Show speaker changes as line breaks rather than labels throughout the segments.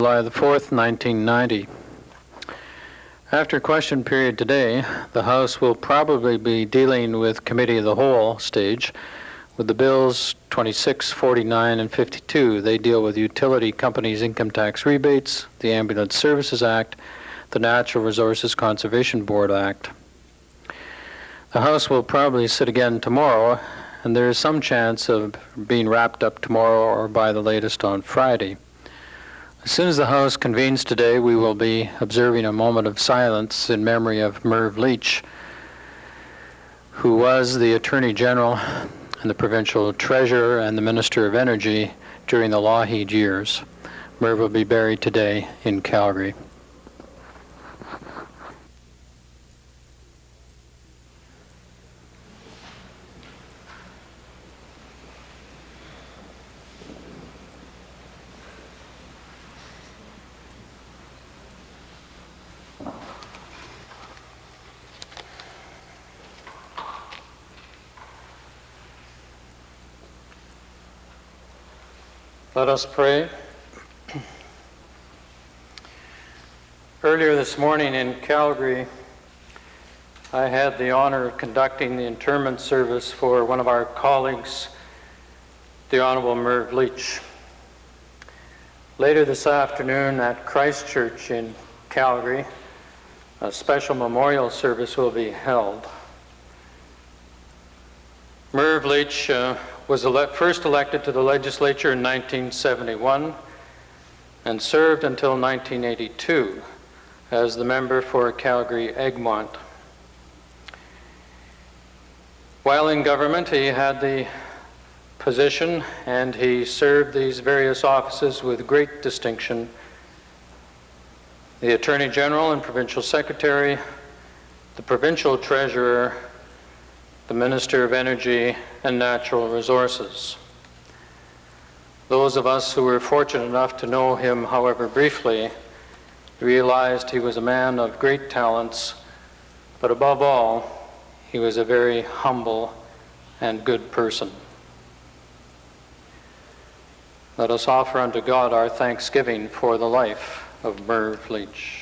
July the 4th, 1990. After question period today, the House will probably be dealing with Committee of the Whole stage with the bills 26, 49, and 52. They deal with utility companies' income tax rebates, the Ambulance Services Act, the Natural Resources Conservation Board Act. The House will probably sit again tomorrow, and there is some chance of being wrapped up tomorrow or by the latest on Friday. As soon as the House convenes today, we will be observing a moment of silence in memory of Merv Leach, who was the Attorney General and the Provincial Treasurer and the Minister of Energy during the Lougheed years. Merv will be buried today in Calgary. Let us pray. Earlier this morning in Calgary, I had the honor of conducting the interment service for one of our colleagues, the Honorable Merv Leach. Later this afternoon at Christchurch in Calgary, a special memorial service will be held. Merv Leach was first elected to the legislature in 1971 and served until 1982 as the member for Calgary-Egmont. While in government, he had the position and he served these various offices with great distinction: the Attorney General and Provincial Secretary, the Provincial Treasurer, the Minister of Energy and Natural Resources. Those of us who were fortunate enough to know him, however briefly, realized he was a man of great talents, but above all, he was a very humble and good person. Let us offer unto God our thanksgiving for the life of Merv Leach.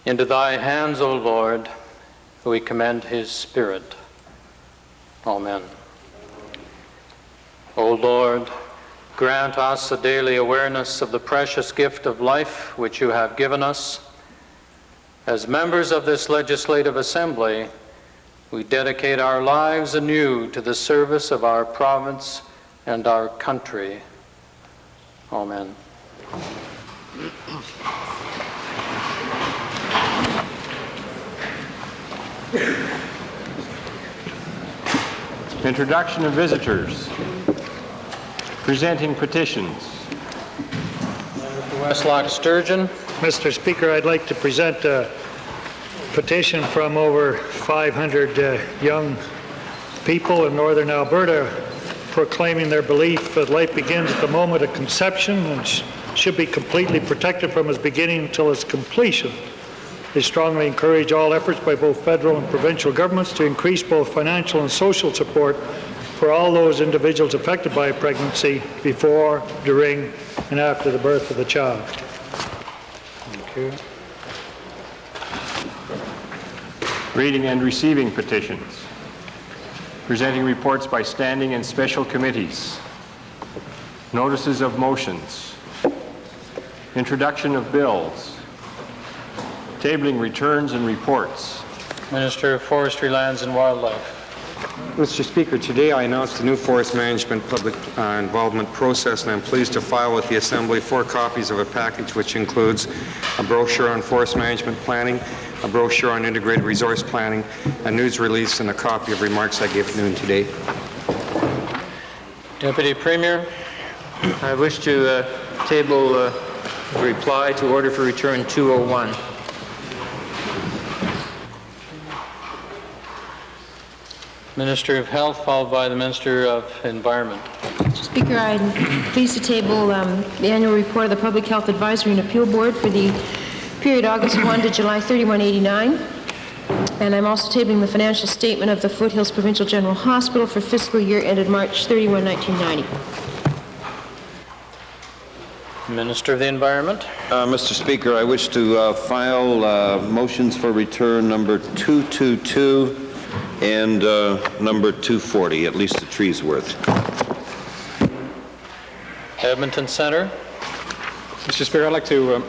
Into thy hands, O Lord, we commend his spirit. Amen. O Lord, grant us a daily awareness of the precious gift of life which you have given us. As members of this legislative assembly, we dedicate our lives anew to the service of our province and our country. Amen.
Introduction of visitors. Presenting petitions.
Westlock Sturgeon.
Mr. Speaker, I'd like to present a petition from over 500 young people in northern Alberta proclaiming their belief that life begins at the moment of conception and should be completely protected from its beginning until its completion. They strongly encourage all efforts by both federal and provincial governments to increase both financial and social support for all those individuals affected by pregnancy before, during, and after the birth of the child.
Thank you.
Reading and receiving petitions. Presenting reports by standing and special committees. Notices of motions. Introduction of bills. Tabling returns and reports.
Minister of Forestry, Lands and Wildlife.
Mr. Speaker, today I announced the new forest management public involvement process, and I'm pleased to file with the Assembly 4 copies of a package which includes a brochure on forest management planning, a brochure on integrated resource planning, a news release, and a copy of remarks I gave at noon today.
Deputy Premier.
I wish to table reply to order for return 201.
Minister of Health, followed by the Minister of Environment.
Mr. Speaker, I'm pleased to table the annual report of the Public Health Advisory and Appeal Board for the period August 1 to July 31, 1989. And I'm also tabling the financial statement of the Foothills Provincial General Hospital for fiscal year ended March 31, 1990.
Minister of the Environment.
Mr. Speaker, I wish to file motions for return number 222 and number 240, at least a tree's worth.
Edmonton Centre.
Mr. Speaker, I'd like to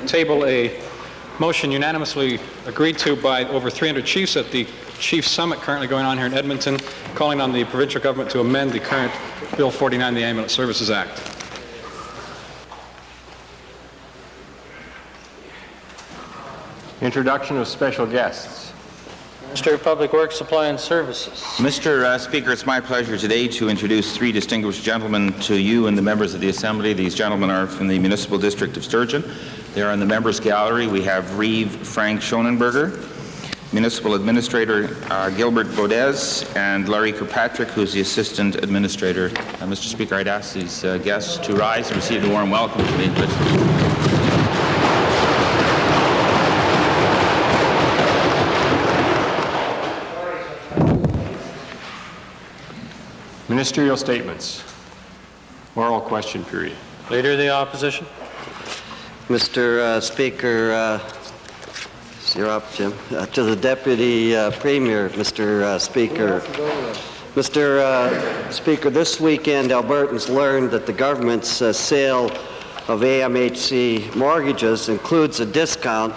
table a motion unanimously agreed to by over 300 chiefs at the Chiefs Summit currently going on here in Edmonton, calling on the provincial government to amend the current Bill 49, the Ambulance Services Act.
Introduction of special guests.
Minister of Public Works, Supply and Services.
Mr. Speaker, it's my pleasure today to introduce three distinguished gentlemen to you and the members of the Assembly. These gentlemen are from the Municipal District of Sturgeon. They are in the Members' Gallery. We have Reeve Frank Schonenberger, Municipal Administrator Gilbert Bodez, and Larry Kirkpatrick, who's the Assistant Administrator. Mr. Speaker, I'd ask these guests to rise and receive a warm welcome to me, please.
Ministerial statements. Oral question period.
Leader of the Opposition.
Mr. Speaker, you're up, Jim. To the Deputy Premier, Mr. Speaker. Mr. Speaker, this weekend Albertans learned that the government's sale of AMHC mortgages includes a discount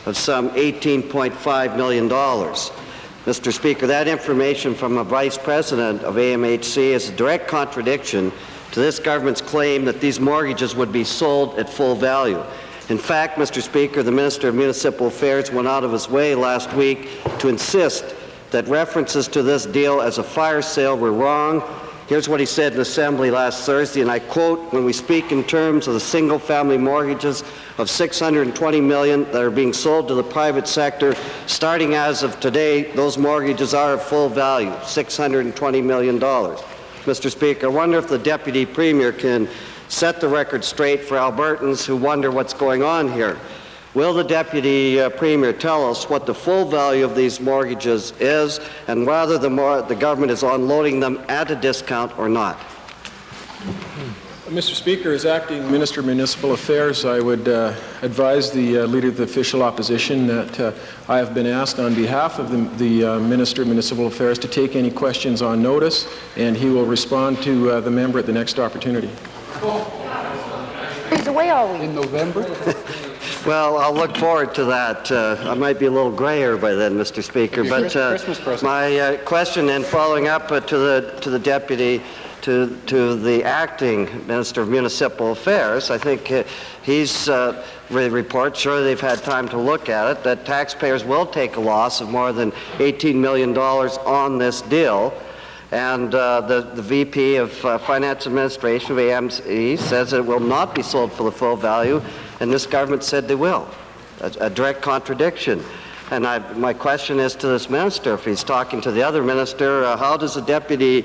of some $18.5 million. Mr. Speaker, that information from a Vice President of AMHC is a direct contradiction to this government's claim that these mortgages would be sold at full value. In fact, Mr. Speaker, the Minister of Municipal Affairs went out of his way last week to insist that references to this deal as a fire sale were wrong. Here's what he said in Assembly last Thursday, and I quote, "When we speak in terms of the single-family mortgages of $620 million that are being sold to the private sector, starting as of today, those mortgages are of full value, $620 million. Mr. Speaker, I wonder if the Deputy Premier can set the record straight for Albertans who wonder what's going on here. Will the Deputy Premier tell us what the full value of these mortgages is and whether the government is unloading them at a discount or not?"
Mr. Speaker, as Acting Minister of Municipal Affairs, I would advise the Leader of the Official Opposition that I have been asked on behalf of the Minister of Municipal Affairs to take any questions on notice, and he will respond to the member at the next opportunity.
He's away all week.
In November?
Well, I'll look forward to that. I might be a little grayer by then, Mr. Speaker. But my question, and following up to the Deputy, to the Acting Minister of Municipal Affairs, I think he's report, sure they've had time to look at it, that taxpayers will take a loss of more than $18 million on this deal. And the VP of Finance Administration of AMC says it will not be sold for the full value, and this government said they will. A direct contradiction. And my question is to this minister, if he's talking to the other minister, how does the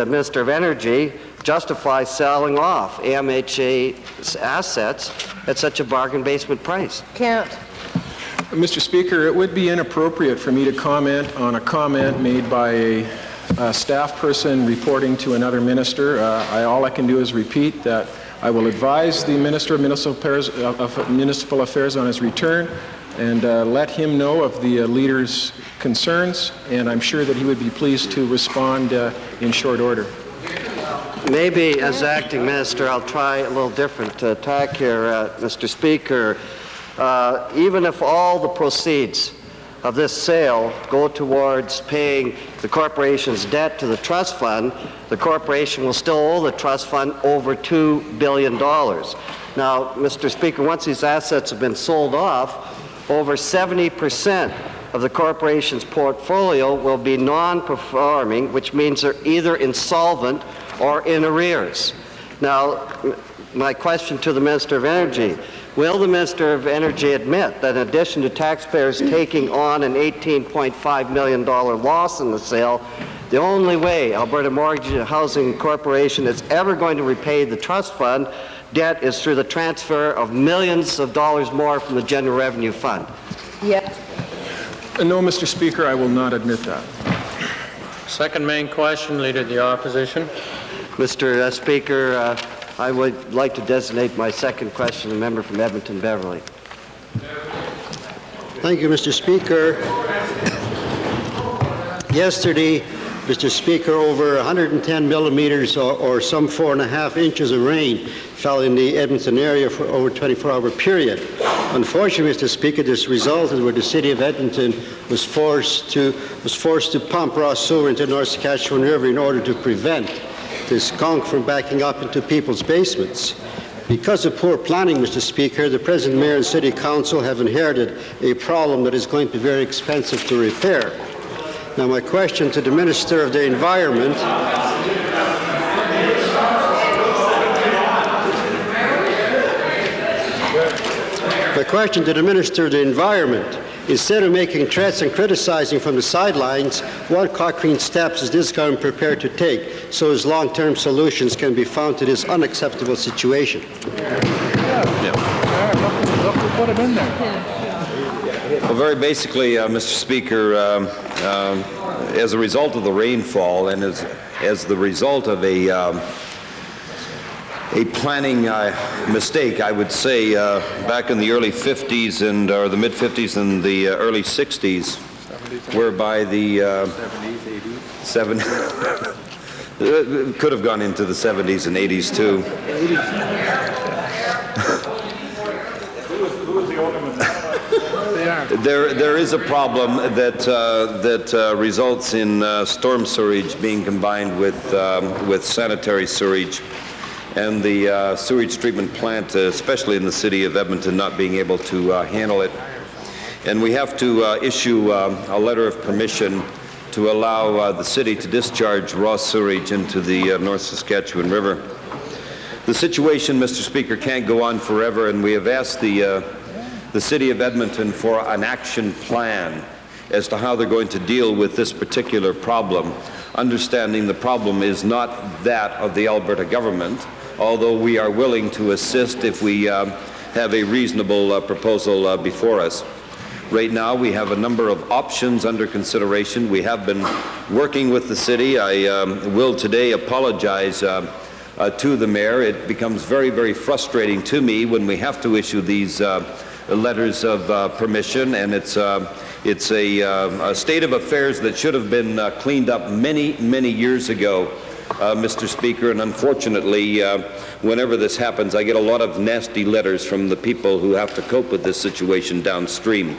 Minister of Energy justify selling off AMHA's assets at such a bargain basement price?
Can't.
Mr. Speaker, it would be inappropriate for me to comment on a comment made by a staff person reporting to another minister. All I can do is repeat that I will advise the Minister of Municipal Affairs on his return and let him know of the leader's concerns, and I'm sure that he would be pleased to respond in short order.
Maybe as acting minister, I'll try a little different tack here, Mr. Speaker. Even if all the proceeds of this sale go towards paying the corporation's debt to the trust fund, the corporation will still owe the trust fund over $2 billion. Now, Mr. Speaker, once these assets have been sold off, over 70% of the corporation's portfolio will be non-performing, which means they're either insolvent or in arrears. Now, my question to the Minister of Energy, will the Minister of Energy admit that in addition to taxpayers taking on an $18.5 million loss in the sale, the only way Alberta Mortgage Housing Corporation is ever going to repay the trust fund debt is through the transfer of millions of dollars more from the General Revenue Fund?
Yes.
No, Mr. Speaker, I will not admit that.
Second main question, Leader of the Opposition.
Mr. Speaker, I would like to designate my second question, the member from Edmonton Beverly.
Thank you, Mr. Speaker. Yesterday, Mr. Speaker, over 110 millimeters or some 4.5 inches of rain fell in the Edmonton area for over a 24-hour period. Unfortunately, Mr. Speaker, this resulted where the city of Edmonton was forced to pump raw sewer into the North Saskatchewan River in order to prevent the skunk from backing up into people's basements. Because of poor planning, Mr. Speaker, the President, Mayor, and City Council have inherited a problem that is going to be very expensive to repair. Now, my question to the Minister of the Environment instead of making threats and criticizing from the sidelines, what concrete steps is this government prepared to take so as long-term solutions can be found to this unacceptable situation?
Look, we put them in there.
Well, very basically, Mr. Speaker, as a result of the rainfall and as the result of a planning mistake, I would say, back in the early 50s or the mid-50s and the early 60s, whereby the 70s, 80s, could have gone into the 70s and 80s too. There is a problem that results in storm sewage being combined with sanitary sewage, and the sewage treatment plant, especially in the city of Edmonton, not being able to handle it. And we have to issue a letter of permission to allow the city to discharge raw sewage into the North Saskatchewan River. The situation, Mr. Speaker, can't go on forever, and we have asked the city of Edmonton for an action plan as to how they're going to deal with this particular problem, understanding the problem is not that of the Alberta government, although we are willing to assist if we have a reasonable proposal before us. Right now, we have a number of options under consideration. We have been working with the city. I will today apologize to the mayor. It becomes very, very frustrating to me when we have to issue these letters of permission, and it's a state of affairs that should have been cleaned up many, many years ago, Mr. Speaker, and unfortunately, whenever this happens, I get a lot of nasty letters from the people who have to cope with this situation downstream.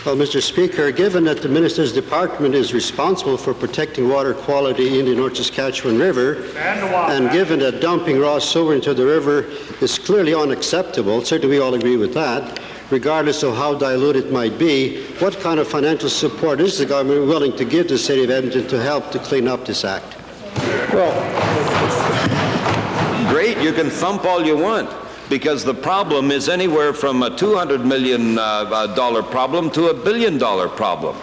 Well, Mr. Speaker, given that the Minister's Department is responsible for protecting water quality in the North Saskatchewan River, and given that dumping raw sewer into the river is clearly unacceptable, certainly we all agree with that, regardless of how dilute it might be, what kind of financial support is the government willing to give the City of Edmonton to help to clean up this act?
Well, great, you can thump all you want, because the problem is anywhere from a $200 million problem to $1 billion problem.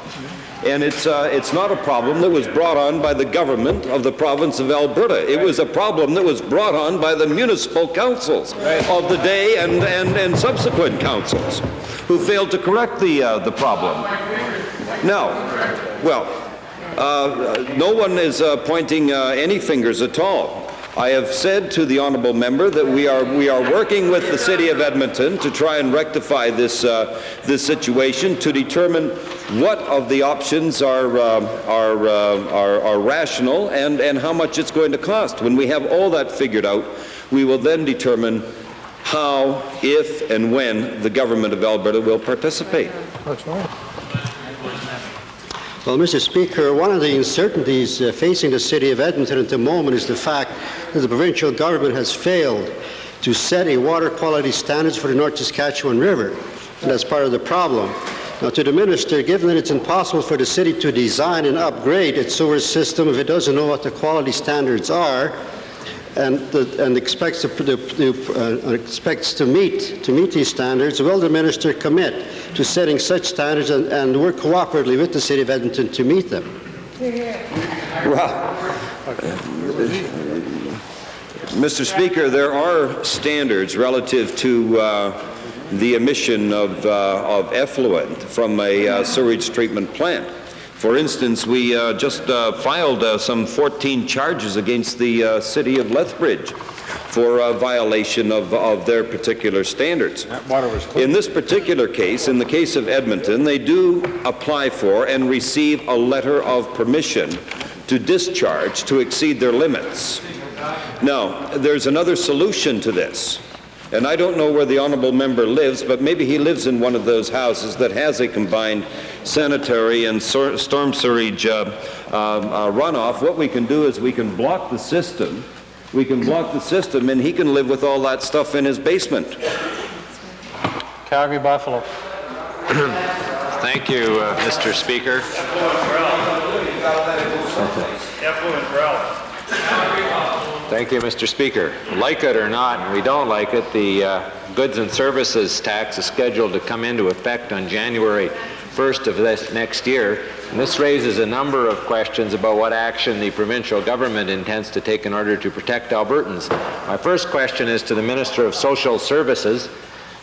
And it's not a problem that was brought on by the government of the province of Alberta. It was a problem that was brought on by the municipal councils of the day and subsequent councils who failed to correct the problem. Now, well, no one is pointing any fingers at all. I have said to the honourable member that we are working with the City of Edmonton to try and rectify this situation, to determine what of the options are rational and how much it's going to cost. When we have all that figured out, we will then determine how, if, and when the government of Alberta will participate.
That's right.
Well, Mr. Speaker, one of the uncertainties facing the City of Edmonton at the moment is the fact that the provincial government has failed to set a water quality standards for the North Saskatchewan River, and that's part of the problem. Now, to the Minister, given that it's impossible for the city to design and upgrade its sewer system if it doesn't know what the quality standards are, and expects to meet these standards, will the Minister commit to setting such standards and work cooperatively with the City of Edmonton to meet them?
Well, Mr. Speaker, there are standards relative to the emission of effluent from a sewage treatment plant. For instance, we just filed some 14 charges against the city of Lethbridge for a violation of their particular standards.
That water was clean.
In this particular case, in the case of Edmonton, they do apply for and receive a letter of permission to discharge to exceed their limits. Now, there's another solution to this. And I don't know where the honourable member lives, but maybe he lives in one of those houses that has a combined sanitary and storm sewage runoff. What we can do is we can block the system. We can block the system, and he can live with all that stuff in his basement.
Calgary Buffalo.
Thank you, Mr. Speaker. Thank you, Mr. Speaker. Like it or not, and we don't like it, the goods and services tax is scheduled to come into effect on January 1st of this next year. And this raises a number of questions about what action the provincial government intends to take in order to protect Albertans. My first question is to the Minister of Social Services,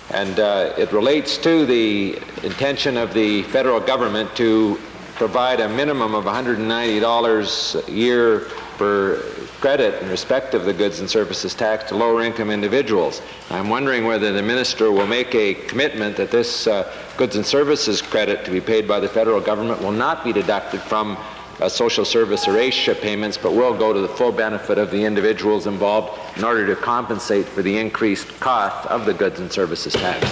and it relates to the intention of the federal government to provide a minimum of $190 a year for credit in respect of the goods and services tax to lower income individuals. I'm wondering whether the minister will make a commitment that this goods and services credit to be paid by the federal government will not be deducted from social service or ACE payments, but will go to the full benefit of the individuals involved in order to compensate for the increased cost of the goods and services tax.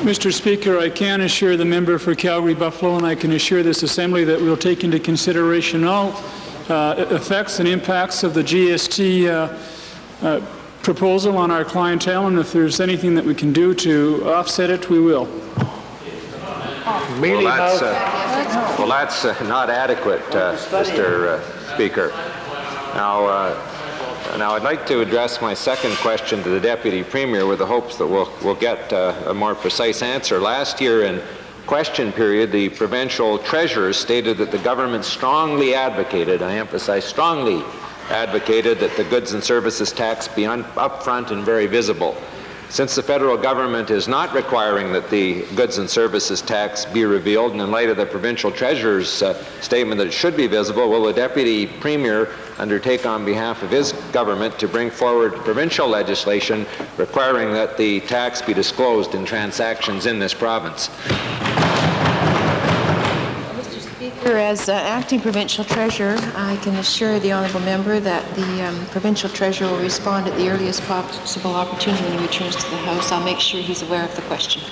Mr. Speaker, I can assure the member for Calgary Buffalo, and I can assure this Assembly that we will take into consideration all effects and impacts of the GST proposal on our clientele, and if there's anything that we can do to offset it, we will.
Well, that's not adequate, Mr. Speaker. Now, I'd like to address my second question to the Deputy Premier with the hopes that we'll get a more precise answer. Last year in question period, the provincial treasurer stated that the government strongly advocated, I emphasize strongly advocated, that the goods and services tax be upfront and very visible. Since the federal government is not requiring that the goods and services tax be revealed, and in light of the provincial treasurer's statement that it should be visible, will the Deputy Premier undertake on behalf of his government to bring forward provincial legislation requiring that the tax be disclosed in transactions in this province?
Mr. Speaker, as acting provincial treasurer, I can assure the honourable member that the provincial treasurer will respond at the earliest possible opportunity when he returns to the House. I'll make sure he's aware of the question.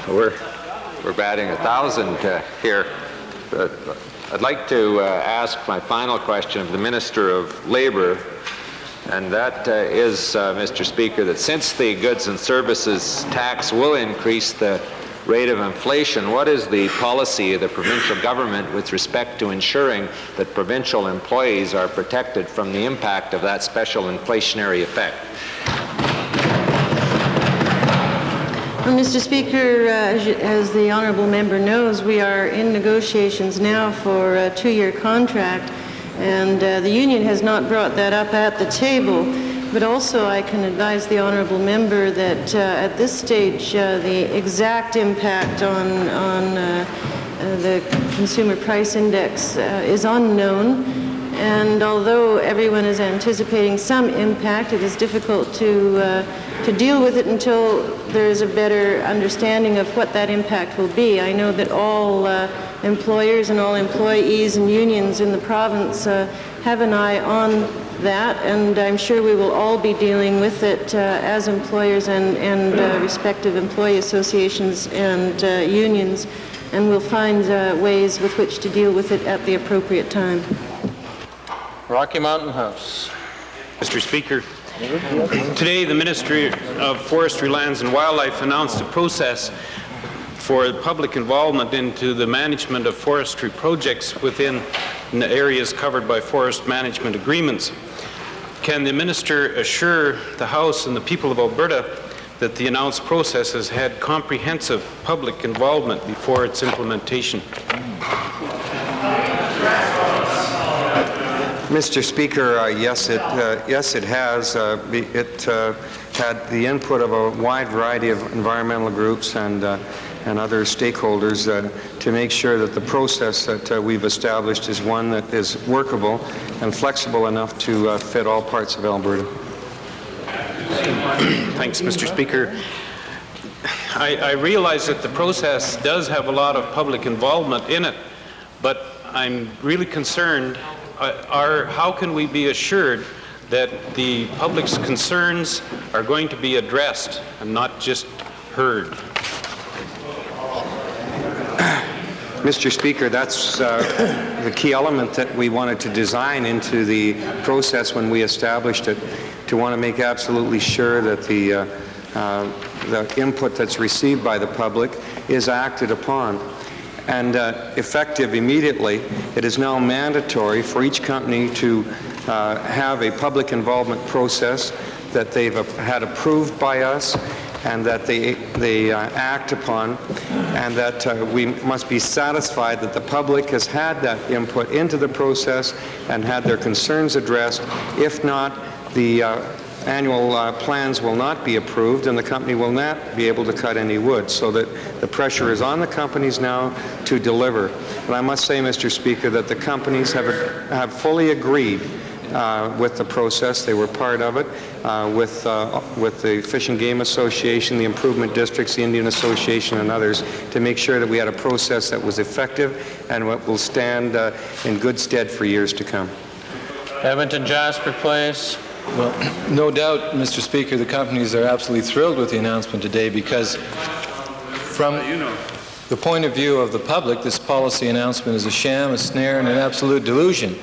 We're batting 1,000 here. I'd like to ask my final question of the Minister of Labour, and that is, Mr. Speaker, that since the goods and services tax will increase the rate of inflation, what is the policy of the provincial government with respect to ensuring that provincial employees are protected from the impact of that special inflationary effect?
Well, Mr. Speaker, as the honourable member knows, we are in negotiations now for a 2-year contract, and the union has not brought that up at the table. But also I can advise the honourable member that at this stage the exact impact on the consumer price index is unknown, and although everyone is anticipating some impact, it is difficult to deal with it until there is a better understanding of what that impact will be. I know that all employers and all employees and unions in the province have an eye on that, and I'm sure we will all be dealing with it as employers and respective employee associations and unions, and we'll find ways with which to deal with it at the appropriate time.
Rocky Mountain House.
Mr. Speaker, today the Ministry of Forestry, Lands and Wildlife announced a process for public involvement into the management of forestry projects within the areas covered by forest management agreements. Can the Minister assure the House and the people of Alberta that the announced process has had comprehensive public involvement before its implementation?
Mr. Speaker, yes, it has. It had the input of a wide variety of environmental groups and other stakeholders to make sure that the process that we've established is one that is workable and flexible enough to fit all parts of Alberta.
Thanks, Mr. Speaker. I realize that the process does have a lot of public involvement in it, but I'm really concerned, how can we be assured that the public's concerns are going to be addressed and not just heard?
Mr. Speaker, that's the key element that we wanted to design into the process when we established it, to want to make absolutely sure that the input that's received by the public is acted upon. And effective immediately, it is now mandatory for each company to have a public involvement process that they've had approved by us and that they act upon, and that we must be satisfied that the public has had that input into the process and had their concerns addressed. If not, the annual plans will not be approved and the company will not be able to cut any wood, so that the pressure is on the companies now to deliver. And I must say, Mr. Speaker, that the companies have fully agreed with the process. They were part of it with the Fish and Game Association, the Improvement Districts, the Indian Association, and others, to make sure that we had a process that was effective and what will stand in good stead for years to come.
Edmonton Jasper, please.
Well, no doubt, Mr. Speaker, the companies are absolutely thrilled with the announcement today, because from the point of view of the public, this policy announcement is a sham, a snare, and an absolute delusion.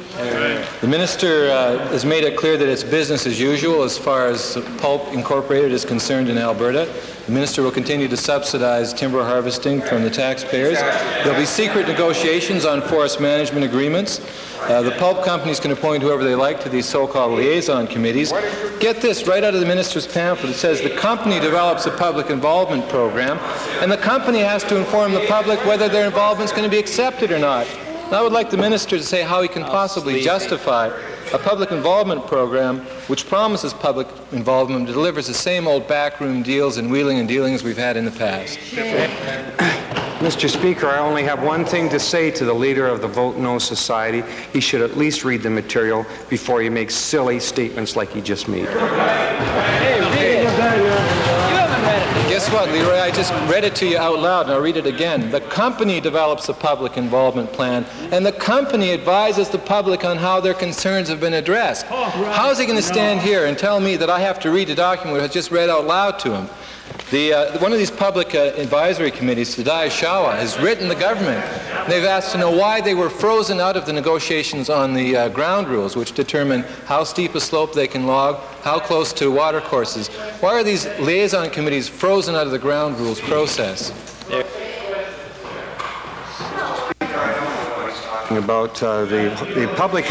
The minister has made it clear that it's business as usual as far as Pulp Incorporated is concerned in Alberta. The minister will continue to subsidize timber harvesting from the taxpayers. There'll be secret negotiations on forest management agreements. The pulp companies can appoint whoever they like to these so-called liaison committees. Get this right out of the minister's pamphlet. It says the company develops a public involvement program, and the company has to inform the public whether their involvement is going to be accepted or not. And I would like the minister to say how he can possibly justify a public involvement program which promises public involvement but delivers the same old backroom deals and wheeling and dealings we've had in the past.
Mr. Speaker, I only have one thing to say to the leader of the Vote No Society. He should at least read the material before he makes silly statements like he just made.
Guess what, Leroy? I just read it to you out loud, and I'll read it again. The company develops a public involvement plan, and the company advises the public on how their concerns have been addressed. How is he going to stand here and tell me that I have to read a document I just read out loud to him? One of these public advisory committees, Sadai Shawa, has written the government. They've asked to know why they were frozen out of the negotiations on the ground rules, which determine how steep a slope they can log, how close to water courses. Why are these liaison committees frozen out of the ground rules process?
About the public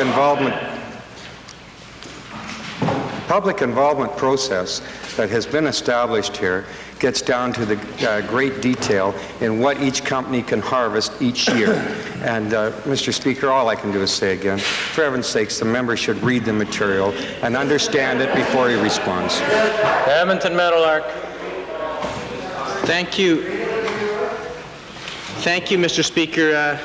involvement process that has been established here gets down to the great detail in what each company can harvest each year. And Mr. Speaker, all I can do is say again, for heaven's sakes, the member should read the material and understand it before he responds.
Edmonton Meadowlark.
Thank you. Thank you, Mr. Speaker.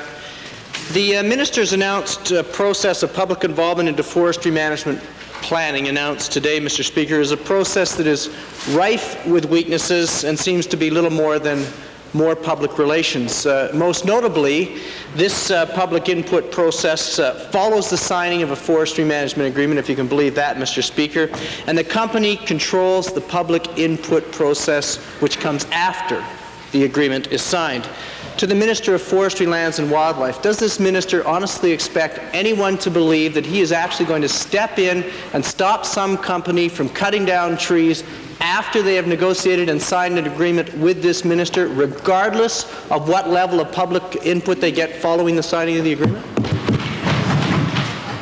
The minister's announced process of public involvement into forestry management planning announced today, Mr. Speaker, is a process that is rife with weaknesses and seems to be little more than more public relations. Most notably, this public input process follows the signing of a forestry management agreement, if you can believe that, Mr. Speaker, and the company controls the public input process which comes after the agreement is signed. To the Minister of Forestry, Lands and Wildlife, does this minister honestly expect anyone to believe that he is actually going to step in and stop some company from cutting down trees after they have negotiated and signed an agreement with this minister, regardless of what level of public input they get following the signing of the agreement?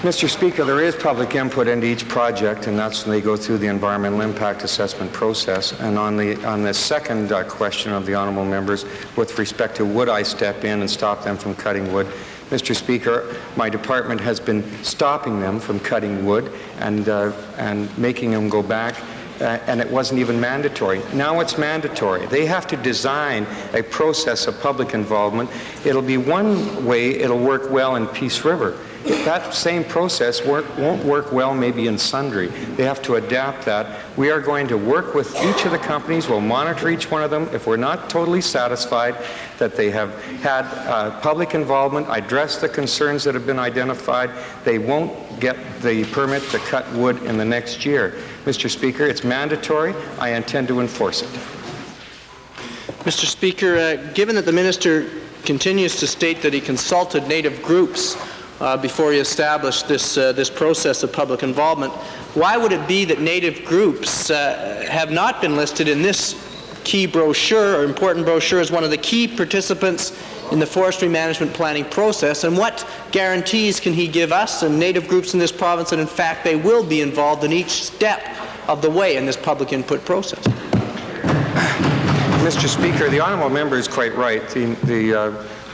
Mr. Speaker, there is public input into each project, and that's when they go through the environmental impact assessment process. And on the second question of the honourable members, with respect to would I step in and stop them from cutting wood, Mr. Speaker, my department has been stopping them from cutting wood and making them go back, and it wasn't even mandatory. Now it's mandatory. They have to design a process of public involvement. It'll be one way it'll work well in Peace River. That same process won't work well maybe in Sundre. They have to adapt that. We are going to work with each of the companies. We'll monitor each one of them. If we're not totally satisfied that they have had public involvement, address the concerns that have been identified, they won't get the permit to cut wood in the next year. Mr. Speaker, it's mandatory. I intend to enforce it.
Mr. Speaker, given that the minister continues to state that he consulted Native groups before he established this process of public involvement, why would it be that Native groups have not been listed in this key brochure or important brochure as one of the key participants in the forestry management planning process? And what guarantees can he give us and Native groups in this province that in fact they will be involved in each step of the way in this public input process?
Mr. Speaker, the honourable member is quite right.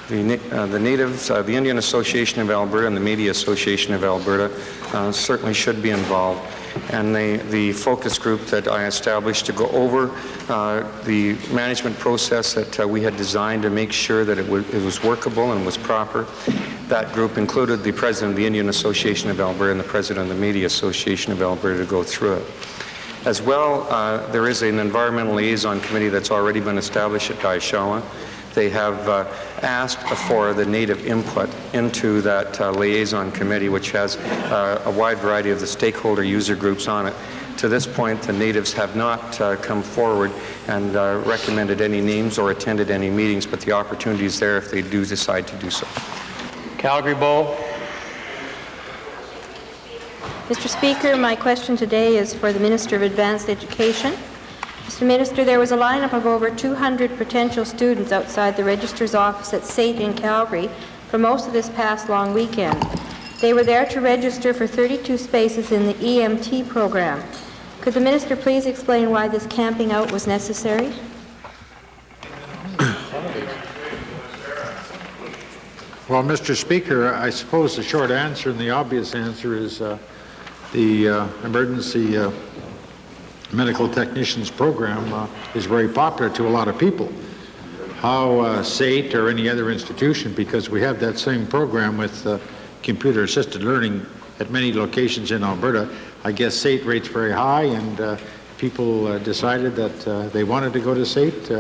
The Natives, the Indian Association of Alberta and the Media Association of Alberta certainly should be involved. And the focus group that I established to go over the management process that we had designed to make sure that it was workable and was proper, that group included the President of the Indian Association of Alberta and the President of the Media Association of Alberta to go through it. As well, there is an environmental liaison committee that's already been established at Daishawa. They have asked for the Native input into that liaison committee, which has a wide variety of the stakeholder user groups on it. To this point, the Natives have not come forward and recommended any names or attended any meetings, but the opportunity is there if they do decide to do so.
Calgary Bowl.
Mr. Speaker, my question today is for the Minister of Advanced Education. Mr. Minister, there was a lineup of over 200 potential students outside the Registrar's office at SAIT in Calgary for most of this past long weekend. They were there to register for 32 spaces in the EMT program. Could the Minister please explain why this camping out was necessary?
Well, Mr. Speaker, I suppose the short answer and the obvious answer is the emergency medical technicians program is very popular to a lot of people. How SAIT or any other institution, because we have that same program with computer-assisted learning at many locations in Alberta, I guess SAIT rates very high, and people decided that they wanted to go to SAIT.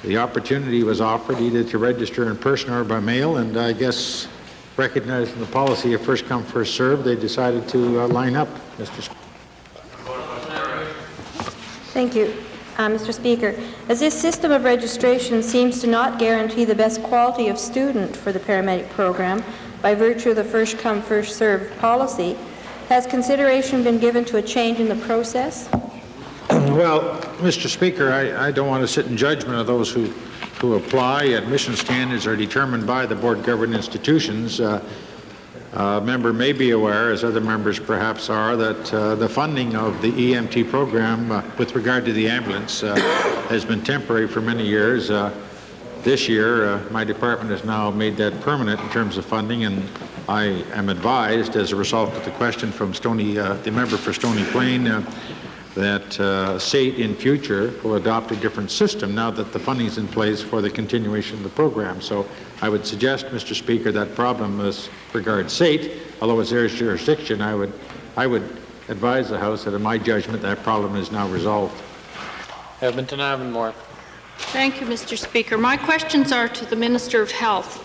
The opportunity was offered either to register in person or by mail, and I guess recognizing the policy of first come, first served, they decided to line up, Mr. Speaker.
Thank you, Mr. Speaker. As this system of registration seems to not guarantee the best quality of student for the paramedic program by virtue of the first come, first served policy, has consideration been given to a change in the process?
Well, Mr. Speaker, I don't want to sit in judgment of those who apply. Admission standards are determined by the board-governed institutions. A member may be aware, as other members perhaps are, that the funding of the EMT program with regard to the ambulance has been temporary for many years. This year, my department has now made that permanent in terms of funding, and I am advised, as a result of the question from the member for Stony Plain, that SAIT in future will adopt a different system now that the funding is in place for the continuation of the program. So I would suggest, Mr. Speaker, that problem as regards SAIT, although it's their jurisdiction, I would advise the House that in my judgment that problem is now resolved.
Edmonton Avonmore.
Thank you, Mr. Speaker. My questions are to the Minister of Health.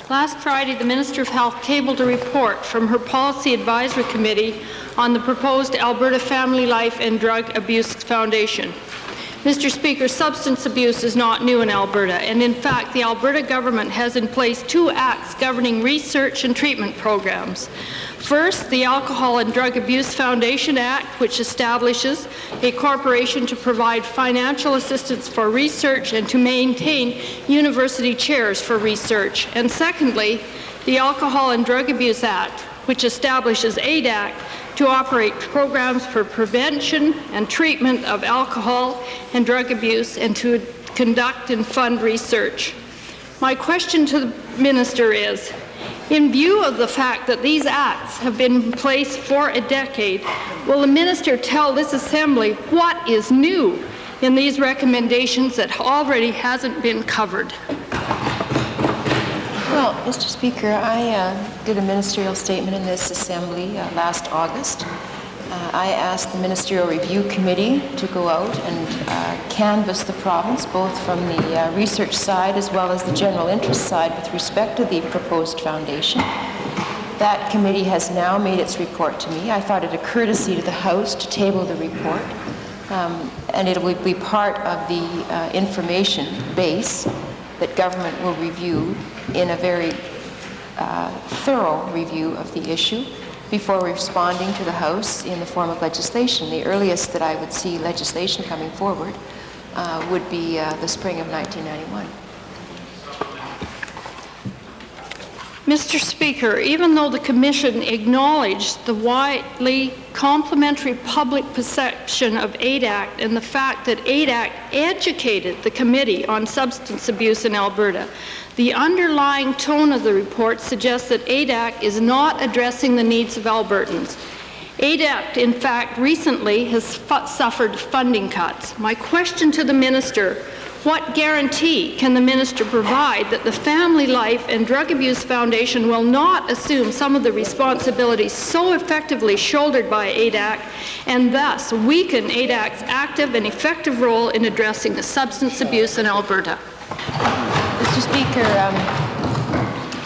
Last Friday, the Minister of Health tabled a report from her Policy Advisory Committee on the proposed Alberta Family Life and Drug Abuse Foundation. Mr. Speaker, substance abuse is not new in Alberta, and in fact, the Alberta government has in place 2 acts governing research and treatment programs. First, the Alcohol and Drug Abuse Foundation Act, which establishes a corporation to provide financial assistance for research and to maintain university chairs for research. And secondly, the Alcohol and Drug Abuse Act, which establishes ADAC to operate programs for prevention and treatment of alcohol and drug abuse and to conduct and fund research. My question to the minister is, in view of the fact that these acts have been in place for a decade, will the minister tell this Assembly what is new in these recommendations that already hasn't been covered?
Well, Mr. Speaker, I did a ministerial statement in this Assembly last August. I asked the Ministerial Review Committee to go out and canvass the province, both from the research side as well as the general interest side with respect to the proposed foundation. That committee has now made its report to me. I thought it a courtesy to the House to table the report, and it will be part of the information base that government will review in a very thorough review of the issue before responding to the House in the form of legislation. The earliest that I would see legislation coming forward would be the spring of 1991.
Mr. Speaker, even though the Commission acknowledged the widely complimentary public perception of ADAC and the fact that ADAC educated the Committee on Substance Abuse in Alberta, the underlying tone of the report suggests that ADAC is not addressing the needs of Albertans. ADAC, in fact, recently has suffered funding cuts. My question to the minister: what guarantee can the minister provide that the Family Life and Drug Abuse Foundation will not assume some of the responsibilities so effectively shouldered by ADAC and thus weaken ADAC's active and effective role in addressing the substance abuse in Alberta?
Mr. Speaker,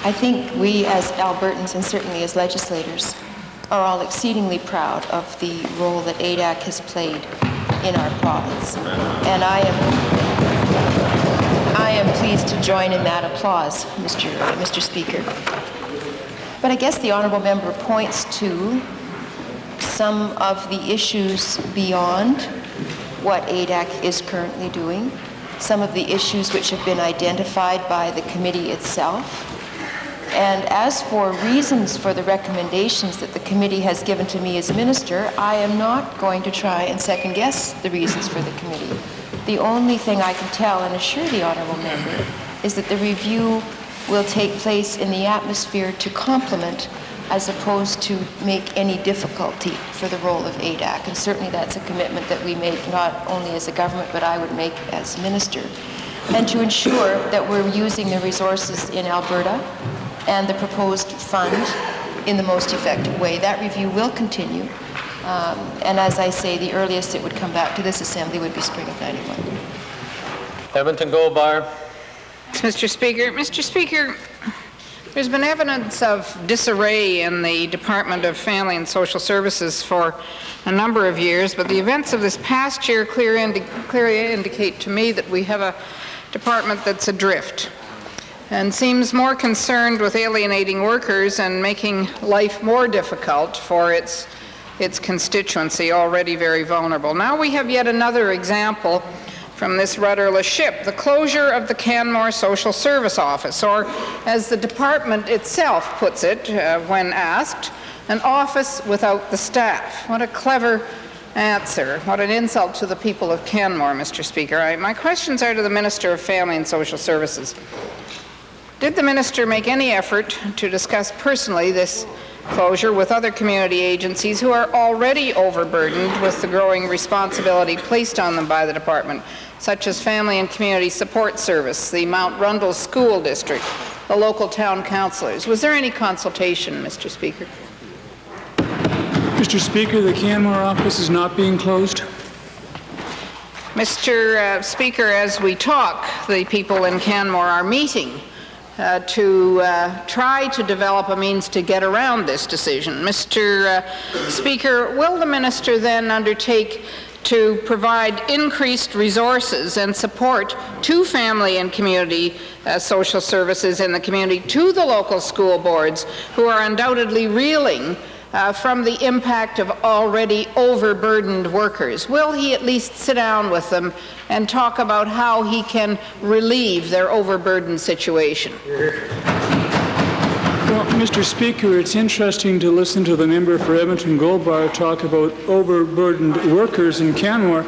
I think we as Albertans and certainly as legislators are all exceedingly proud of the role that ADAC has played in our province. And I am pleased to join in that applause, Mr. Speaker. But I guess the honourable member points to some of the issues beyond what ADAC is currently doing, some of the issues which have been identified by the committee itself. And as for reasons for the recommendations that the committee has given to me as minister, I am not going to try and second-guess the reasons for the committee. The only thing I can tell and assure the honourable member is that the review will take place in the atmosphere to complement as opposed to make any difficulty for the role of ADAC. And certainly that's a commitment that we make not only as a government, but I would make as minister. And to ensure that we're using the resources in Alberta and the proposed fund in the most effective way. That review will continue. And as I say, the earliest it would come back to this Assembly would be spring of 91.
Edmonton Goldbar.
Mr. Speaker. Mr. Speaker, there's been evidence of disarray in the Department of Family and Social Services for a number of years, but the events of this past year clearly indicate to me that we have a department that's adrift and seems more concerned with alienating workers and making life more difficult for its constituency, already very vulnerable. Now we have yet another example from this rudderless ship, the closure of the Canmore Social Service Office, or as the department itself puts it when asked, an office without the staff. What a clever answer. What an insult to the people of Canmore, Mr. Speaker. My questions are to the Minister of Family and Social Services. Did the minister make any effort to discuss personally this closure with other community agencies who are already overburdened with the growing responsibility placed on them by the department, such as Family and Community Support Service, the Mount Rundle School District, the local town councillors? Was there any consultation, Mr. Speaker?
Mr. Speaker, the Canmore office is not being closed.
Mr. Speaker, as we talk, the people in Canmore are meeting to try to develop a means to get around this decision. Mr. Speaker, will the minister then undertake to provide increased resources and support to family and community social services in the community, to the local school boards who are undoubtedly reeling from the impact of already overburdened workers? Will he at least sit down with them and talk about how he can relieve their overburdened situation?
Well, Mr. Speaker, it's interesting to listen to the member for Edmonton Goldbar talk about overburdened workers in Canmore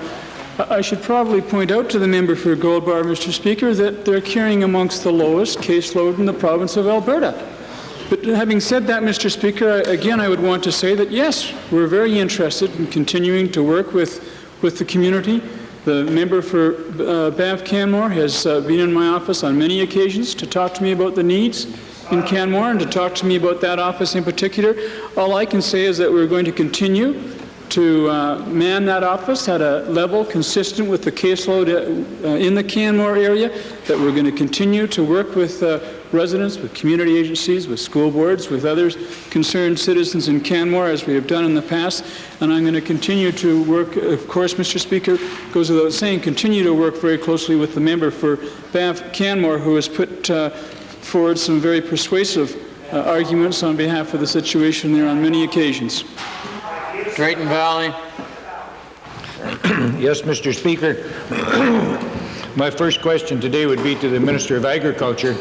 I should probably point out to the member for Goldbar, Mr. Speaker, that they're carrying amongst the lowest caseload in the province of Alberta. But having said that, Mr. Speaker, again, I would want to say that, yes, we're very interested in continuing to work with the community. The member for Banff Canmore has been in my office on many occasions to talk to me about the needs in Canmore and to talk to me about that office in particular. All I can say is that we're going to continue to man that office at a level consistent with the caseload in the Canmore area, that we're going to continue to work with residents, with community agencies, with school boards, with other concerned citizens in Canmore, as we have done in the past. And I'm going to continue to work, of course, Mr. Speaker, goes without saying, continue to work very closely with the member for Banff Canmore, who has put forward some very persuasive arguments on behalf of the situation there on many occasions.
Drayton Valley.
Yes, Mr. Speaker. My first question today would be to the Minister of Agriculture.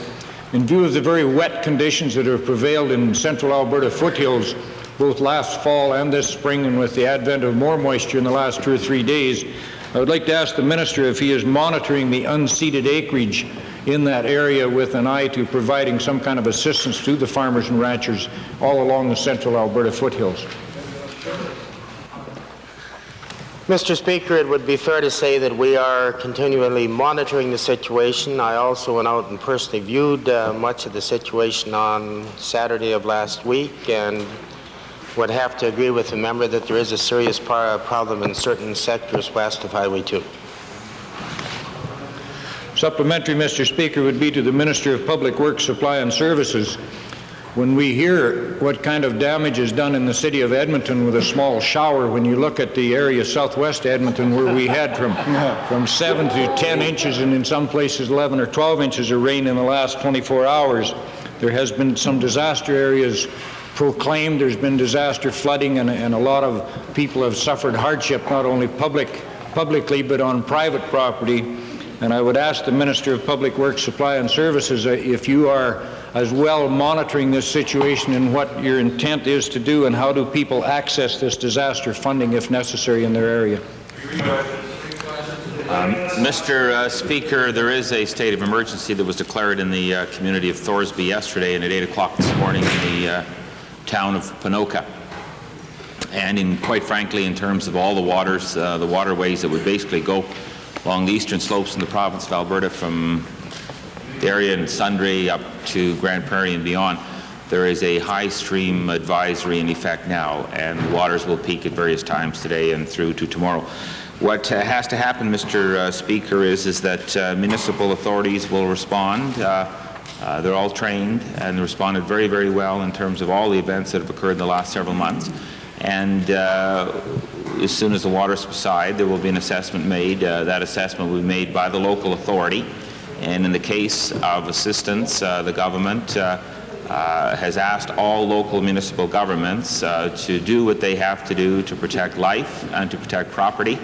In view of the very wet conditions that have prevailed in central Alberta foothills, both last fall and this spring, and with the advent of more moisture in the last 2 or 3 days, I would like to ask the Minister if he is monitoring the unseeded acreage in that area with an eye to providing some kind of assistance to the farmers and ranchers all along the central Alberta foothills.
Mr. Speaker, it would be fair to say that we are continually monitoring the situation. I also went out and personally viewed much of the situation on Saturday of last week, and would have to agree with the member that there is a serious problem in certain sectors west of Highway 2.
Supplementary, Mr. Speaker, would be to the Minister of Public Works, Supply and Services. When we hear what kind of damage is done in the city of Edmonton with a small shower, when you look at the area southwest Edmonton where we had from 7 to 10 inches and in some places 11 or 12 inches of rain in the last 24 hours, there has been some disaster areas proclaimed. There's been disaster flooding, and a lot of people have suffered hardship, not only publicly but on private property. And I would ask the Minister of Public Works, Supply and Services if you are as well monitoring this situation and what your intent is to do, and how do people access this disaster funding if necessary in their area.
Mr. Speaker, there is a state of emergency that was declared in the community of Thorsby yesterday, and at 8 o'clock this morning in the town of Ponoka. And quite frankly, in terms of all the waters, the waterways that would basically go along the eastern slopes in the province of Alberta from the area in Sundre up to Grand Prairie and beyond, there is a high stream advisory in effect now, and the waters will peak at various times today and through to tomorrow. What has to happen, Mr. Speaker, is that municipal authorities will respond. They're all trained and responded very, very well in terms of all the events that have occurred in the last several months. And as soon as the waters subside, there will be an assessment made. That assessment will be made by the local authority. And in the case of assistance, the government has asked all local municipal governments to do what they have to do to protect life and to protect property.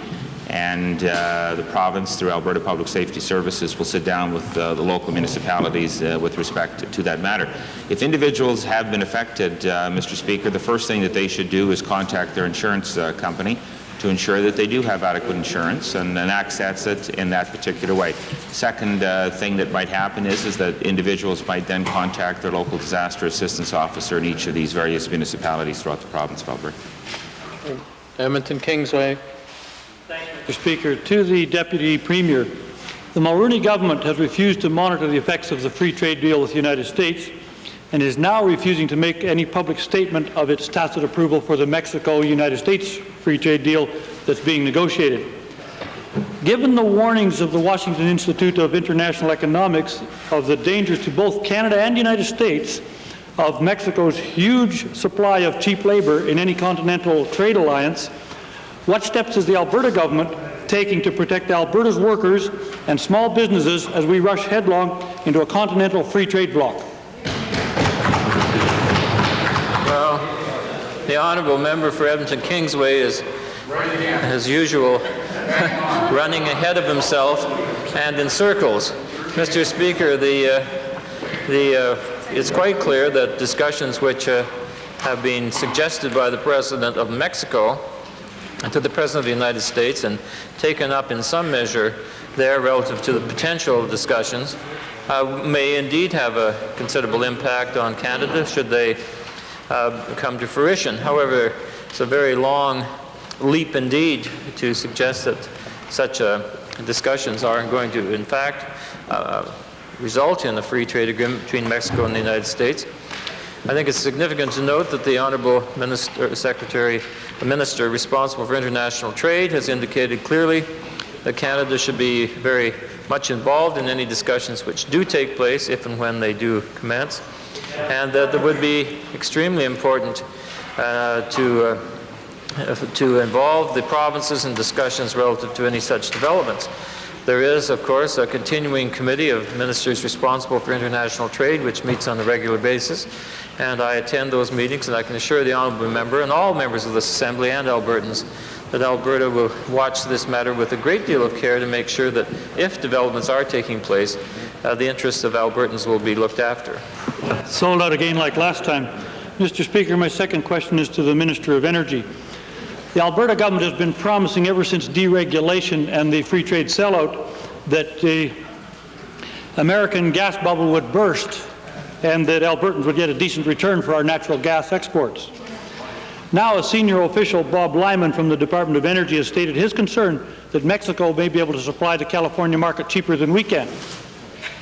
And the province, through Alberta Public Safety Services, will sit down with the local municipalities with respect to that matter. If individuals have been affected, Mr. Speaker, the first thing that they should do is contact their insurance company to ensure that they do have adequate insurance and access it in that particular way. Second thing that might happen is that individuals might then contact their local disaster assistance officer in each of these various municipalities throughout the province of Alberta.
Edmonton Kingsway.
Mr. Speaker, to the Deputy Premier, the Mulroney government has refused to monitor the effects of the free trade deal with the United States and is now refusing to make any public statement of its tacit approval for the Mexico-United States free trade deal that's being negotiated. Given the warnings of the Washington Institute of International Economics of the dangers to both Canada and the United States of Mexico's huge supply of cheap labor in any continental trade alliance, what steps is the Alberta government taking to protect Alberta's workers and small businesses as we rush headlong into a continental free trade bloc?
Well, the honourable member for Edmonton Kingsway is, as usual, running ahead of himself and in circles. Mr. Speaker, it's quite clear that discussions which have been suggested by the President of Mexico to the President of the United States and taken up in some measure there relative to the potential discussions may indeed have a considerable impact on Canada should they come to fruition. However, it's a very long leap indeed to suggest that such discussions are going to, in fact, result in a free trade agreement between Mexico and the United States. I think it's significant to note that the Honourable the Minister responsible for international trade has indicated clearly that Canada should be very much involved in any discussions which do take place, if and when they do commence, and that it would be extremely important to involve the provinces in discussions relative to any such developments. There is, of course, a continuing committee of ministers responsible for international trade, which meets on a regular basis, and I attend those meetings, and I can assure the honourable member and all members of this Assembly and Albertans that Alberta will watch this matter with a great deal of care to make sure that if developments are taking place, the interests of Albertans will be looked after.
Sold out again like last time. Mr. Speaker, my second question is to the Minister of Energy. The Alberta government has been promising ever since deregulation and the free trade sellout that the American gas bubble would burst and that Albertans would get a decent return for our natural gas exports. Now, a senior official, Bob Lyman from the Department of Energy, has stated his concern that Mexico may be able to supply the California market cheaper than we can.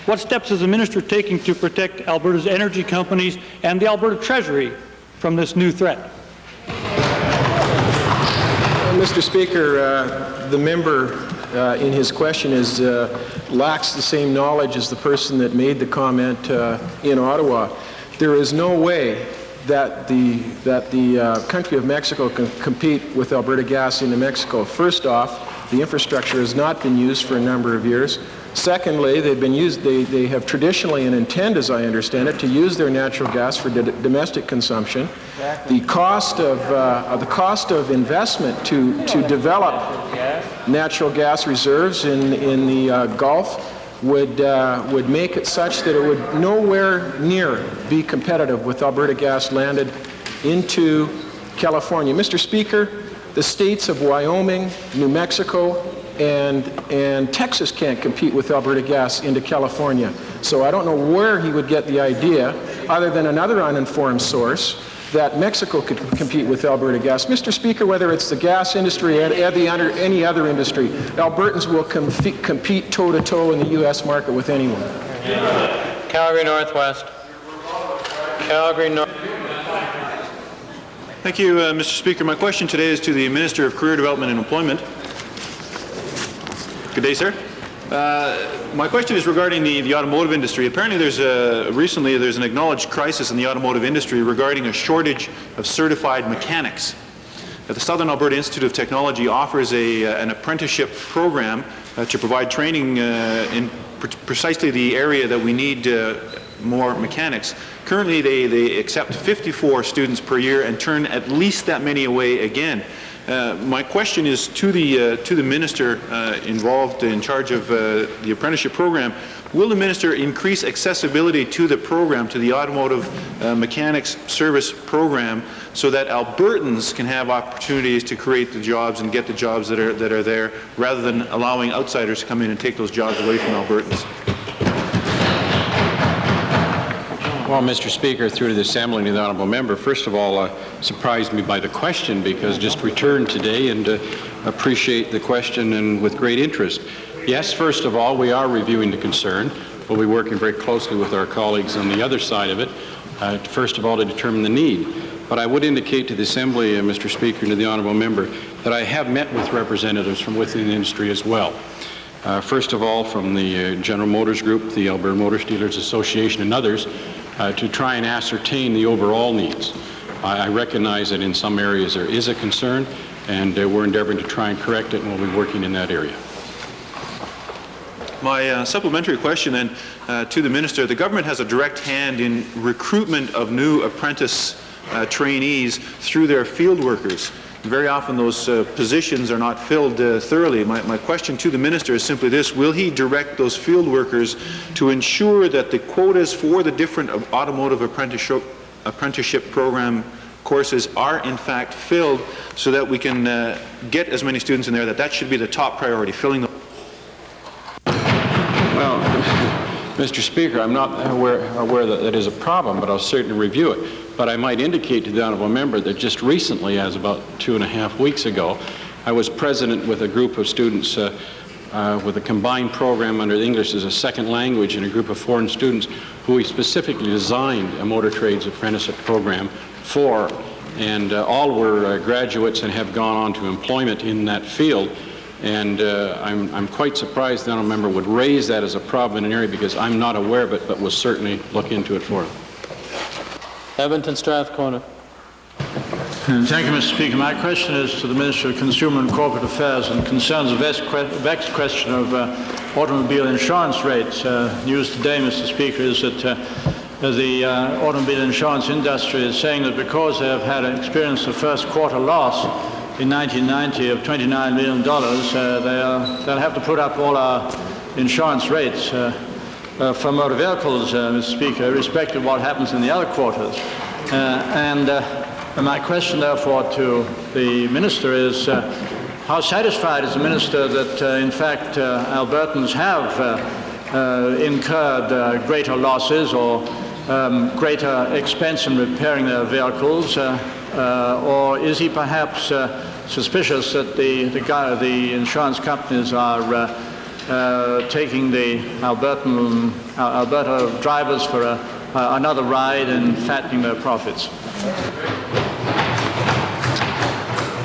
What steps is the minister taking to protect Alberta's energy companies and the Alberta Treasury from this new threat?
Mr. Speaker, the member in his question lacks the same knowledge as the person that made the comment in Ottawa. There is no way that the country of Mexico can compete with Alberta gas into Mexico. First off, the infrastructure has not been used for a number of years. Secondly, they have traditionally and intend, as I understand it, to use their natural gas for domestic consumption. The cost of investment to develop natural gas reserves in the Gulf would make it such that it would nowhere near be competitive with Alberta gas landed into California. Mr. Speaker, the states of Wyoming, New Mexico, and Texas can't compete with Alberta gas into California. So I don't know where he would get the idea, other than another uninformed source, that Mexico could compete with Alberta gas. Mr. Speaker, whether it's the gas industry or any other industry, Albertans will compete toe-to-toe in the U.S. market with anyone.
Calgary Northwest. Calgary North.
Thank you, Mr. Speaker. My question today is to the Minister of Career Development and Employment. Good day, sir. My question is regarding the automotive industry. Apparently recently there's an acknowledged crisis in the automotive industry regarding a shortage of certified mechanics. The Southern Alberta Institute of Technology offers an apprenticeship program to provide training in precisely the area that we need more mechanics. Currently they accept 54 students per year and turn at least that many away again. My question is to the minister involved in charge of the apprenticeship program. Will the minister increase accessibility to the program, to the automotive mechanics service program, so that Albertans can have opportunities to create the jobs and get the jobs that are there, rather than allowing outsiders to come in and take those jobs away from Albertans?
Well, Mr. Speaker, through to the Assembly and the Honourable Member, first of all, surprised me by the question, because just returned today and appreciate the question and with great interest. Yes, first of all, we are reviewing the concern. We'll be working very closely with our colleagues on the other side of it, first of all, to determine the need. But I would indicate to the Assembly, Mr. Speaker, and to the Honourable Member, that I have met with representatives from within the industry as well. First of all, from the General Motors Group, the Alberta Motor Dealers Association, and others, to try and ascertain the overall needs. I recognize that in some areas there is a concern, and we're endeavoring to try and correct it, and we'll be working in that area.
My supplementary question then to the minister: the government has a direct hand in recruitment of new apprentice trainees through their field workers. Very often those positions are not filled thoroughly. My question to the minister is simply this: will he direct those field workers to ensure that the quotas for the different automotive apprenticeship program courses are in fact filled so that we can get as many students in there. That should be the top priority, filling the...
Well, Mr. Speaker, I'm not aware that that is a problem, but I'll certainly review it. But I might indicate to the honourable member that just recently, as about 2.5 weeks ago, I was president with a group of students with a combined program under English as a second language and a group of foreign students who we specifically designed a motor trades apprenticeship program for. And all were graduates and have gone on to employment in that field. And I'm quite surprised the honourable member would raise that as a problem in an area, because I'm not aware of it, but will certainly look into it for him.
Edmonton Strathcona.
Thank you, Mr. Speaker. My question is to the Minister of Consumer and Corporate Affairs and concerns a vexed question of automobile insurance rates. News today, Mr. Speaker, is that the automobile insurance industry is saying that because they have experienced a first quarter loss in 1990 of $29 million, they'll have to put up all our insurance rates for motor vehicles, Mr. Speaker, irrespective of what happens in the other quarters. And my question, therefore, to the Minister is, how satisfied is the Minister that, in fact, Albertans have incurred greater losses or greater expense in repairing their vehicles, or is he perhaps suspicious that the insurance companies are taking the Alberta drivers for another ride and fattening their profits?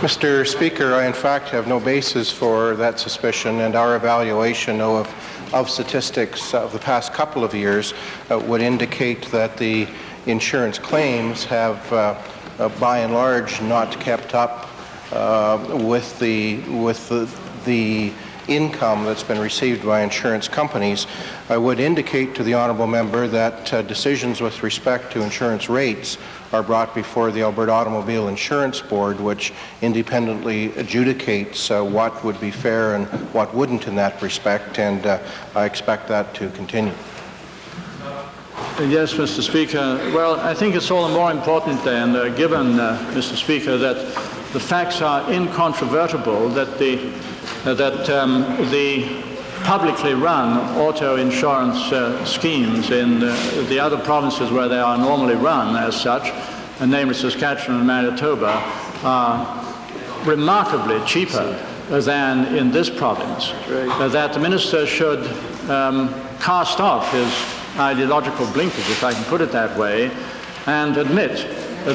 Mr. Speaker, I in fact have no basis for that suspicion, and our evaluation of statistics of the past couple of years would indicate that the insurance claims have by and large not kept up with the income that's been received by insurance companies. I would indicate to the honourable member that decisions with respect to insurance rates are brought before the Alberta Automobile Insurance Board, which independently adjudicates what would be fair and what wouldn't in that respect, and I expect that to continue.
Yes, Mr. Speaker. Well, I think it's all the more important then, given, Mr. Speaker, that the facts are incontrovertible that the publicly run auto insurance schemes in the other provinces where they are normally run as such, and namely Saskatchewan and Manitoba, are remarkably cheaper than in this province. That the Minister should cast off his ideological blinkers, if I can put it that way, and admit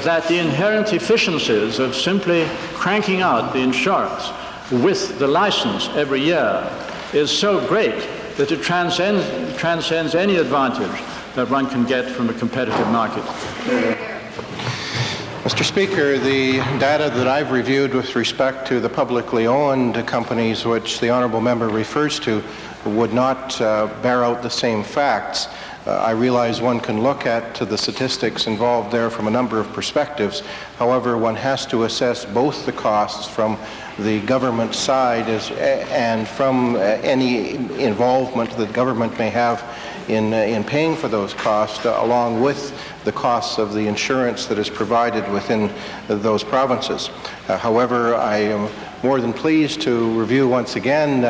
that the inherent efficiencies of simply cranking out the insurance with the license every year is so great that it transcends any advantage that one can get from a competitive market.
Mr. Speaker, the data that I've reviewed with respect to the publicly owned companies which the honourable member refers to would not bear out the same facts. I realize one can look at the statistics involved there from a number of perspectives. However, one has to assess both the costs from the government side and from any involvement that the government may have in paying for those costs, along with the costs of the insurance that is provided within those provinces. However, I am more than pleased to review once again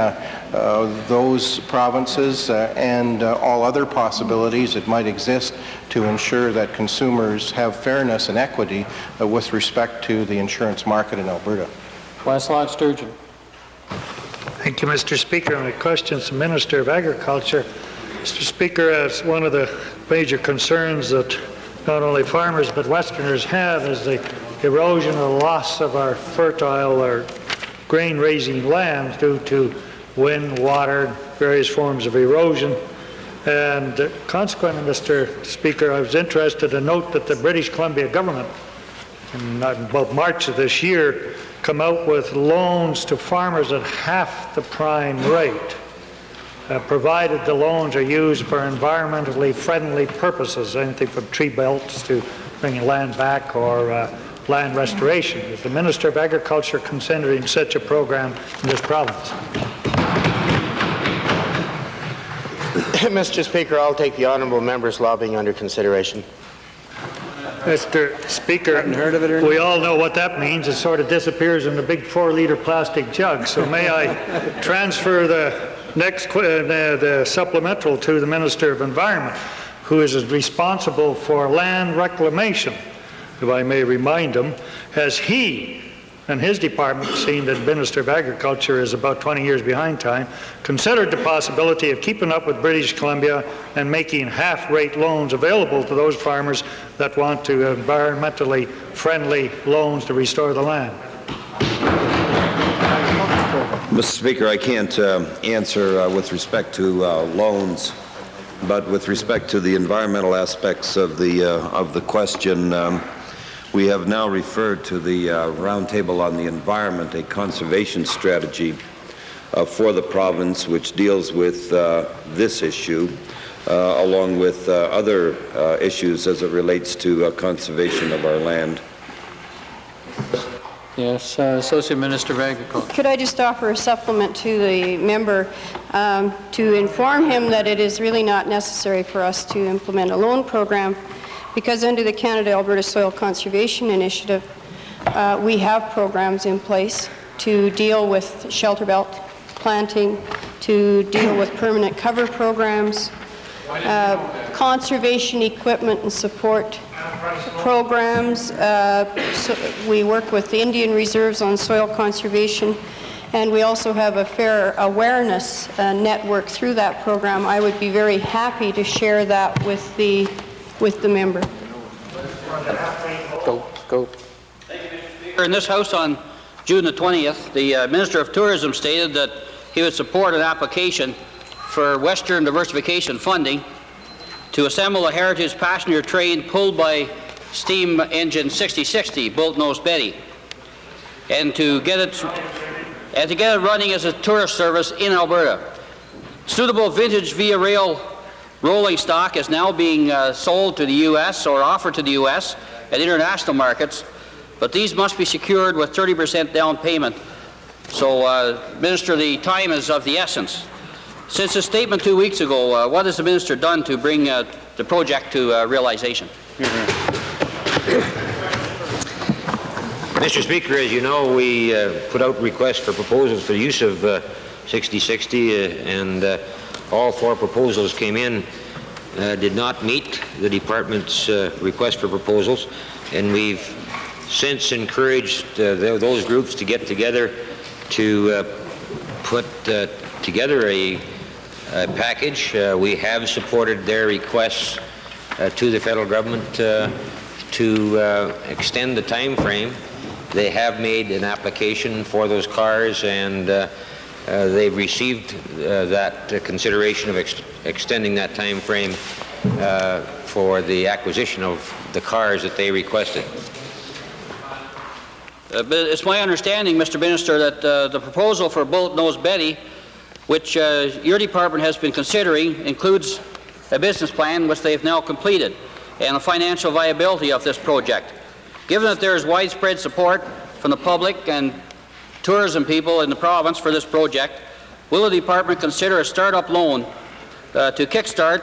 those provinces and all other possibilities that might exist to ensure that consumers have fairness and equity with respect to the insurance market in Alberta.
Westlock Sturgeon.
Thank you, Mr. Speaker. My question is to the Minister of Agriculture. Mr. Speaker, as one of the major concerns that not only farmers but Westerners have is the erosion or loss of our fertile or grain-raising lands due to wind, water, various forms of erosion. And consequently, Mr. Speaker, I was interested to note that the British Columbia government, in about March of this year, come out with loans to farmers at half the prime rate, provided the loans are used for environmentally friendly purposes, anything from tree belts to bringing land back or land restoration. Is the Minister of Agriculture considering such a program in this province?
Mr. Speaker, I'll take the honourable member's lobbying under consideration.
Mr. Speaker, we all know what that means. It sort of disappears in the big 4-liter plastic jug. So may I transfer the next the supplemental to the Minister of Environment, who is responsible for land reclamation. If I may remind him, has he and his department, seeing that Minister of Agriculture is about 20 years behind time, considered the possibility of keeping up with British Columbia and making half-rate loans available to those farmers that want to environmentally friendly loans to restore the land?
Mr. Speaker, I can't answer with respect to loans, but with respect to the environmental aspects of the question, we have now referred to the Roundtable on the Environment, a conservation strategy for the province which deals with this issue, along with other issues as it relates to conservation of our land.
Yes, Associate Minister of Agriculture.
Could I just offer a supplement to the member to inform him that it is really not necessary for us to implement a loan program, because under the Canada-Alberta Soil Conservation Initiative, we have programs in place to deal with shelter belt planting, to deal with permanent cover programs, conservation equipment and support programs. So we work with the Indian Reserves on soil conservation, and we also have a fair awareness network through that program. I would be very happy to share that with the member.
Go.
In this House on June the 20th, the Minister of Tourism stated that he would support an application for Western diversification funding to assemble a heritage passenger train pulled by steam engine 6060, Bolt-Nose Betty, and to get it running as a tourist service in Alberta. Suitable vintage via rail rolling stock is now being sold to the U.S. or offered to the U.S. at international markets, but these must be secured with 30% down payment. So, Minister, the time is of the essence. Since his statement 2 weeks ago, what has the Minister done to bring the project to realization?
Mr. Speaker, as you know, we put out requests for proposals for the use of 6060, and all 4 proposals came in, did not meet the department's request for proposals, and we've since encouraged those groups to get together to put together a package. We have supported their requests to the federal government to extend the time frame. They have made an application for those cars, and they've received that consideration of extending that time frame for the acquisition of the cars that they requested.
But it's my understanding, Mr. Minister, that the proposal for Bolt-Nose Betty, which your department has been considering, includes a business plan which they've now completed and the financial viability of this project. Given that there is widespread support from the public and tourism people in the province for this project, will the department consider a startup loan to kickstart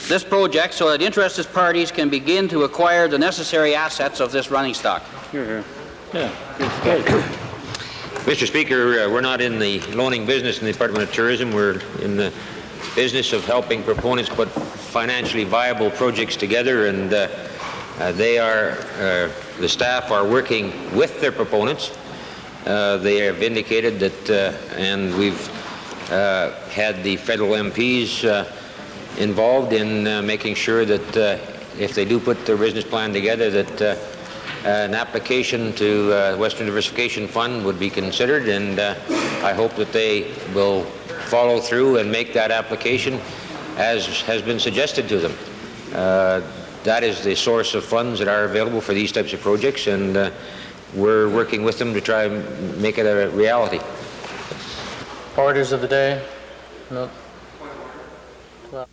this project so that interested parties can begin to acquire the necessary assets of this running stock?
Mr. Speaker, we're not in the loaning business in the Department of Tourism. We're in the business of helping proponents put financially viable projects together, and the staff are working with their proponents. They have indicated that, and we've had the federal MPs involved in making sure that if they do put their business plan together, that an application to Western Diversification Fund would be considered, and I hope that they will follow through and make that application as has been suggested to them. That is the source of funds that are available for these types of projects, and we're working with them to try and make it a reality.
Orders of the day? No. Well.